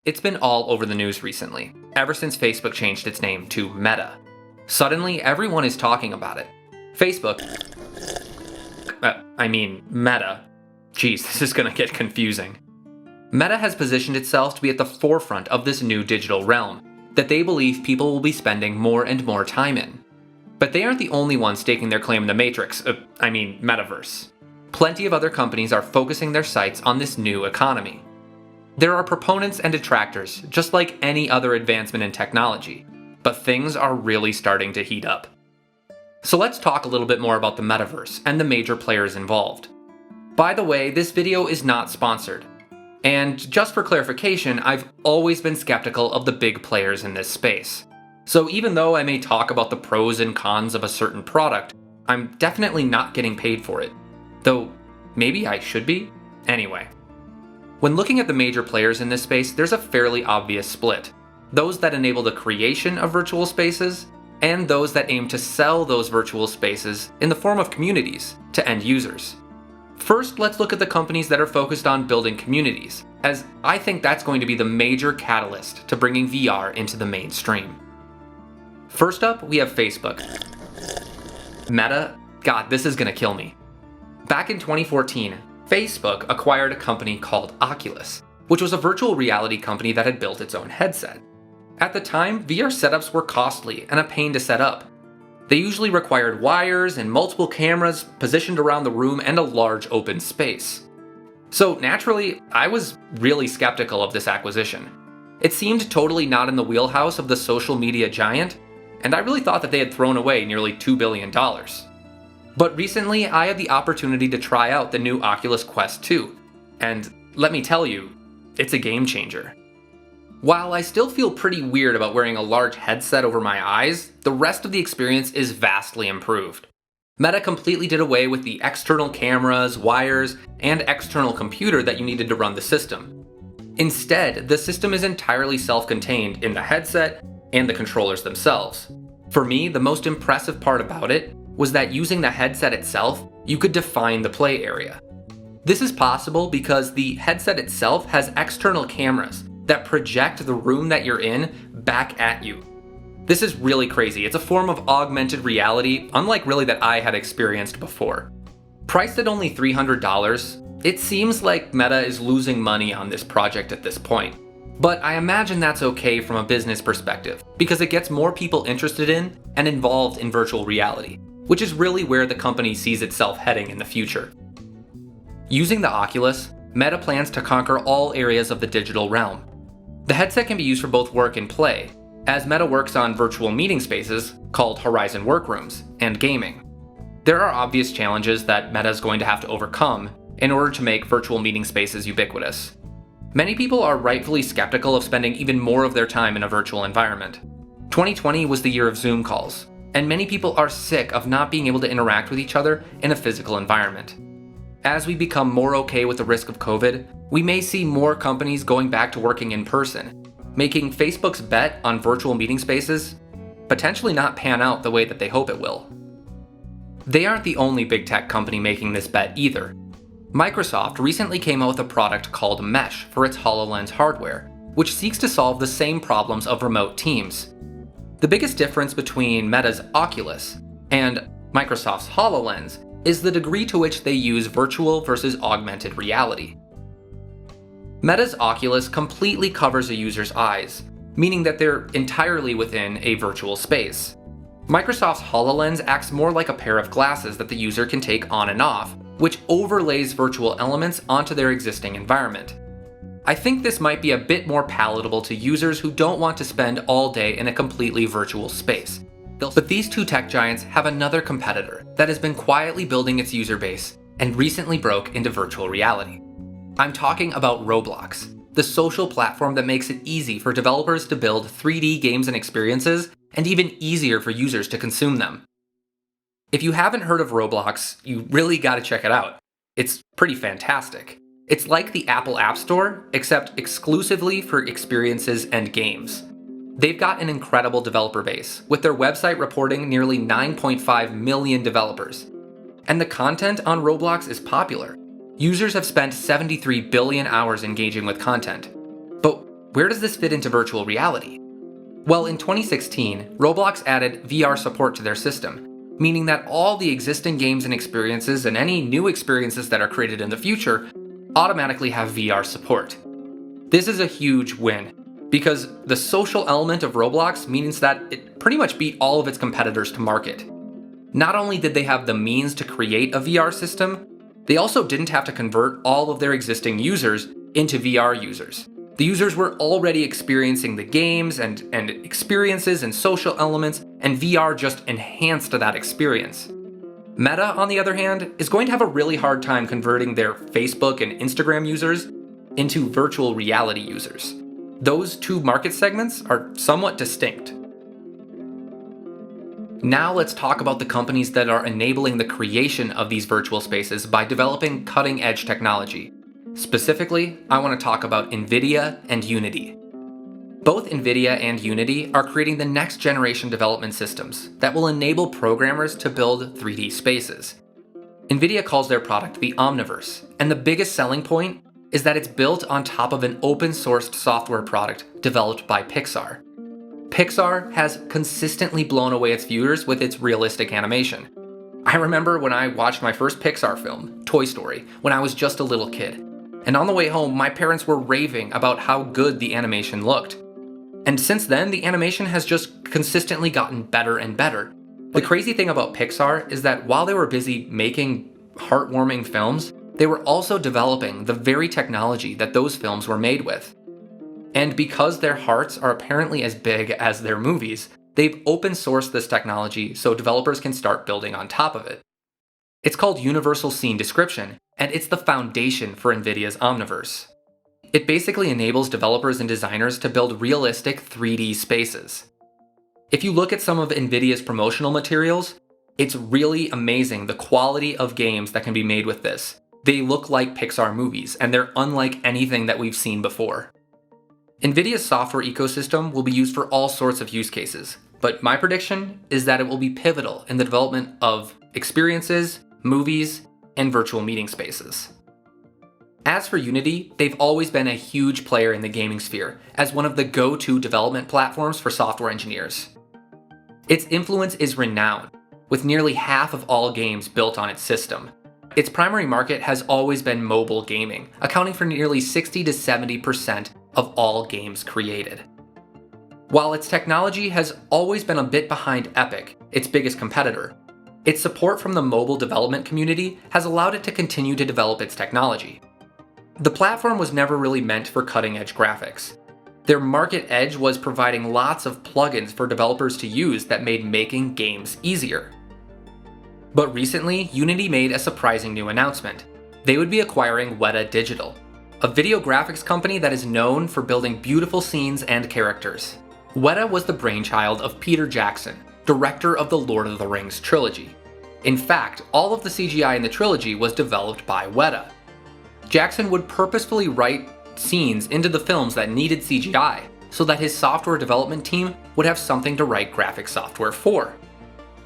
It's been all over the news recently, ever since Facebook changed its name to Meta. Suddenly, everyone is talking about it. Meta. Geez, this is gonna get confusing. Meta has positioned itself to be at the forefront of this new digital realm that they believe people will be spending more and more time in. But they aren't the only ones staking their claim in the Metaverse. Plenty of other companies are focusing their sights on this new economy. There are proponents and detractors, just like any other advancement in technology, but things are really starting to heat up. So let's talk a little bit more about the Metaverse and the major players involved. By the way, this video is not sponsored. And just for clarification, I've always been skeptical of the big players in this space. So even though I may talk about the pros and cons of a certain product, I'm definitely not getting paid for it. Though, maybe I should be? Anyway. When looking at the major players in this space, there's a fairly obvious split. Those that enable the creation of virtual spaces, and those that aim to sell those virtual spaces in the form of communities to end users. First, let's look at the companies that are focused on building communities, as I think that's going to be the major catalyst to bringing VR into the mainstream. First up, we have Facebook. Meta, God, this is gonna kill me. Back in 2014, Facebook acquired a company called Oculus, which was a virtual reality company that had built its own headset. At the time, VR setups were costly and a pain to set up. They usually required wires and multiple cameras positioned around the room and a large open space. So naturally, I was really skeptical of this acquisition. It seemed totally not in the wheelhouse of the social media giant, and I really thought that they had thrown away nearly $2 billion. But recently, I had the opportunity to try out the new Oculus Quest 2, and let me tell you, it's a game changer. While I still feel pretty weird about wearing a large headset over my eyes, the rest of the experience is vastly improved. Meta completely did away with the external cameras, wires, and external computer that you needed to run the system. Instead, the system is entirely self-contained in the headset and the controllers themselves. For me, the most impressive part about it was that using the headset itself, you could define the play area. This is possible because the headset itself has external cameras that project the room that you're in back at you. This is really crazy. It's a form of augmented reality, unlike really that I had experienced before. Priced at only $300, it seems like Meta is losing money on this project at this point. But I imagine that's okay from a business perspective, because it gets more people interested in and involved in virtual reality, which is really where the company sees itself heading in the future. Using the Oculus, Meta plans to conquer all areas of the digital realm. The headset can be used for both work and play, as Meta works on virtual meeting spaces called Horizon Workrooms and gaming. There are obvious challenges that Meta is going to have to overcome in order to make virtual meeting spaces ubiquitous. Many people are rightfully skeptical of spending even more of their time in a virtual environment. 2020 was the year of Zoom calls, and many people are sick of not being able to interact with each other in a physical environment. As we become more okay with the risk of COVID, we may see more companies going back to working in person, making Facebook's bet on virtual meeting spaces potentially not pan out the way that they hope it will. They aren't the only big tech company making this bet either. Microsoft recently came out with a product called Mesh for its HoloLens hardware, which seeks to solve the same problems of remote teams. The biggest difference between Meta's Oculus and Microsoft's HoloLens is the degree to which they use virtual versus augmented reality. Meta's Oculus completely covers a user's eyes, meaning that they're entirely within a virtual space. Microsoft's HoloLens acts more like a pair of glasses that the user can take on and off, which overlays virtual elements onto their existing environment. I think this might be a bit more palatable to users who don't want to spend all day in a completely virtual space. But these two tech giants have another competitor that has been quietly building its user base and recently broke into virtual reality. I'm talking about Roblox, the social platform that makes it easy for developers to build 3D games and experiences, and even easier for users to consume them. If you haven't heard of Roblox, you really gotta check it out. It's pretty fantastic. It's like the Apple App Store, except exclusively for experiences and games. They've got an incredible developer base, with their website reporting nearly 9.5 million developers. And the content on Roblox is popular. Users have spent 73 billion hours engaging with content. But where does this fit into virtual reality? Well, in 2016, Roblox added VR support to their system, meaning that all the existing games and experiences and any new experiences that are created in the future automatically have VR support. This is a huge win, because the social element of Roblox means that it pretty much beat all of its competitors to market. Not only did they have the means to create a VR system, they also didn't have to convert all of their existing users into VR users. The users were already experiencing the games and experiences and social elements, and VR just enhanced that experience. Meta, on the other hand, is going to have a really hard time converting their Facebook and Instagram users into virtual reality users. Those two market segments are somewhat distinct. Now let's talk about the companies that are enabling the creation of these virtual spaces by developing cutting-edge technology. Specifically, I want to talk about Nvidia and Unity. Both Nvidia and Unity are creating the next generation development systems that will enable programmers to build 3D spaces. Nvidia calls their product the omniverse, and the biggest selling point is that it's built on top of an open-sourced software product developed by Pixar. Pixar has consistently blown away its viewers with its realistic animation. I remember when I watched my first Pixar film, Toy Story, when I was just a little kid. And on the way home, my parents were raving about how good the animation looked. And since then, the animation has just consistently gotten better and better. The crazy thing about Pixar is that while they were busy making heartwarming films, they were also developing the very technology that those films were made with. And because their hearts are apparently as big as their movies, they've open sourced this technology so developers can start building on top of it. It's called Universal Scene Description, and it's the foundation for Nvidia's Omniverse. It basically enables developers and designers to build realistic 3D spaces. If you look at some of Nvidia's promotional materials, it's really amazing the quality of games that can be made with this. They look like Pixar movies, and they're unlike anything that we've seen before. Nvidia's software ecosystem will be used for all sorts of use cases, but my prediction is that it will be pivotal in the development of experiences, movies, and virtual meeting spaces. As for Unity, they've always been a huge player in the gaming sphere as one of the go-to development platforms for software engineers. Its influence is renowned, with nearly half of all games built on its system. Its primary market has always been mobile gaming, accounting for nearly 60 to 70% of all games created. While its technology has always been a bit behind Epic, its biggest competitor, its support from the mobile development community has allowed it to continue to develop its technology. The platform was never really meant for cutting-edge graphics. Their market edge was providing lots of plugins for developers to use that made making games easier. But recently, Unity made a surprising new announcement. They would be acquiring Weta Digital, a video graphics company that is known for building beautiful scenes and characters. Weta was the brainchild of Peter Jackson, director of the Lord of the Rings trilogy. In fact, all of the CGI in the trilogy was developed by Weta. Jackson would purposefully write scenes into the films that needed CGI, so that his software development team would have something to write graphic software for.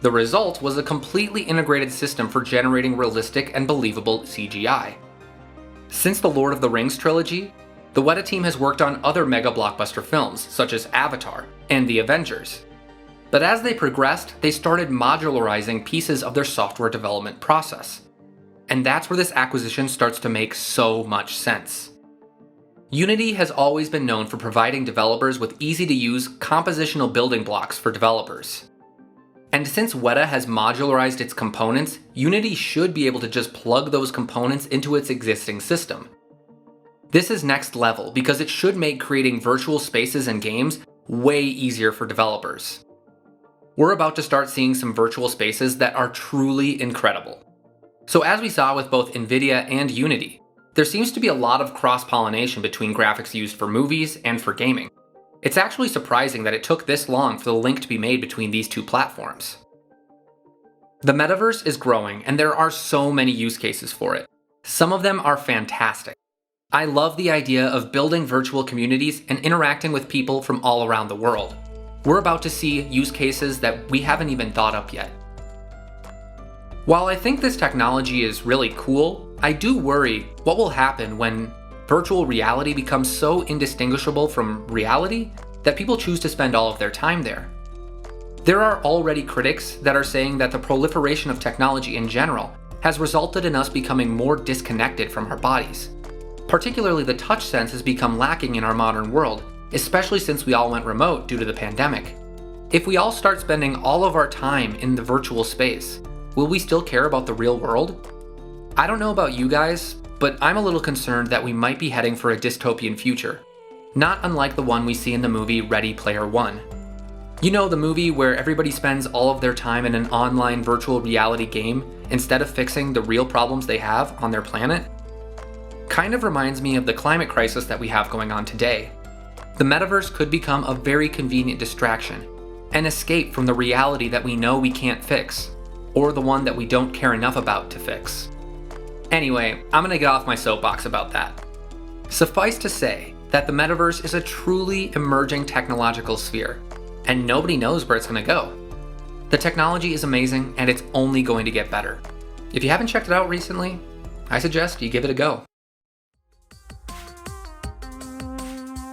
The result was a completely integrated system for generating realistic and believable CGI. Since the Lord of the Rings trilogy, the Weta team has worked on other mega blockbuster films, such as Avatar and The Avengers. But as they progressed, they started modularizing pieces of their software development process. And that's where this acquisition starts to make so much sense. Unity has always been known for providing developers with easy-to-use compositional building blocks for developers. And since Weta has modularized its components, Unity should be able to just plug those components into its existing system. This is next level because it should make creating virtual spaces and games way easier for developers. We're about to start seeing some virtual spaces that are truly incredible. So as we saw with both Nvidia and Unity, there seems to be a lot of cross-pollination between graphics used for movies and for gaming. It's actually surprising that it took this long for the link to be made between these two platforms. The metaverse is growing, and there are so many use cases for it. Some of them are fantastic. I love the idea of building virtual communities and interacting with people from all around the world. We're about to see use cases that we haven't even thought up yet. While I think this technology is really cool, I do worry what will happen when virtual reality becomes so indistinguishable from reality that people choose to spend all of their time there. There are already critics that are saying that the proliferation of technology in general has resulted in us becoming more disconnected from our bodies. Particularly the touch sense has become lacking in our modern world, especially since we all went remote due to the pandemic. If we all start spending all of our time in the virtual space, will we still care about the real world? I don't know about you guys, but I'm a little concerned that we might be heading for a dystopian future, not unlike the one we see in the movie Ready Player One. You know, the movie where everybody spends all of their time in an online virtual reality game instead of fixing the real problems they have on their planet? Kind of reminds me of the climate crisis that we have going on today. The metaverse could become a very convenient distraction, an escape from the reality that we know we can't fix, or the one that we don't care enough about to fix. Anyway, I'm gonna get off my soapbox about that. Suffice to say that the metaverse is a truly emerging technological sphere, and nobody knows where it's gonna go. The technology is amazing, and it's only going to get better. If you haven't checked it out recently, I suggest you give it a go.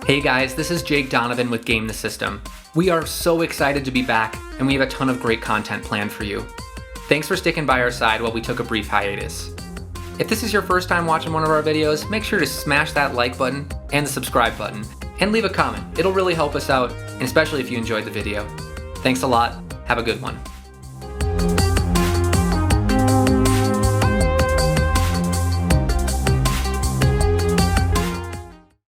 Hey guys, this is Jake Donovan with Game the System. We are so excited to be back, and we have a ton of great content planned for you. Thanks for sticking by our side while we took a brief hiatus. If this is your first time watching one of our videos, make sure to smash that like button and the subscribe button, and leave a comment. It'll really help us out, and especially if you enjoyed the video. Thanks a lot. Have a good one.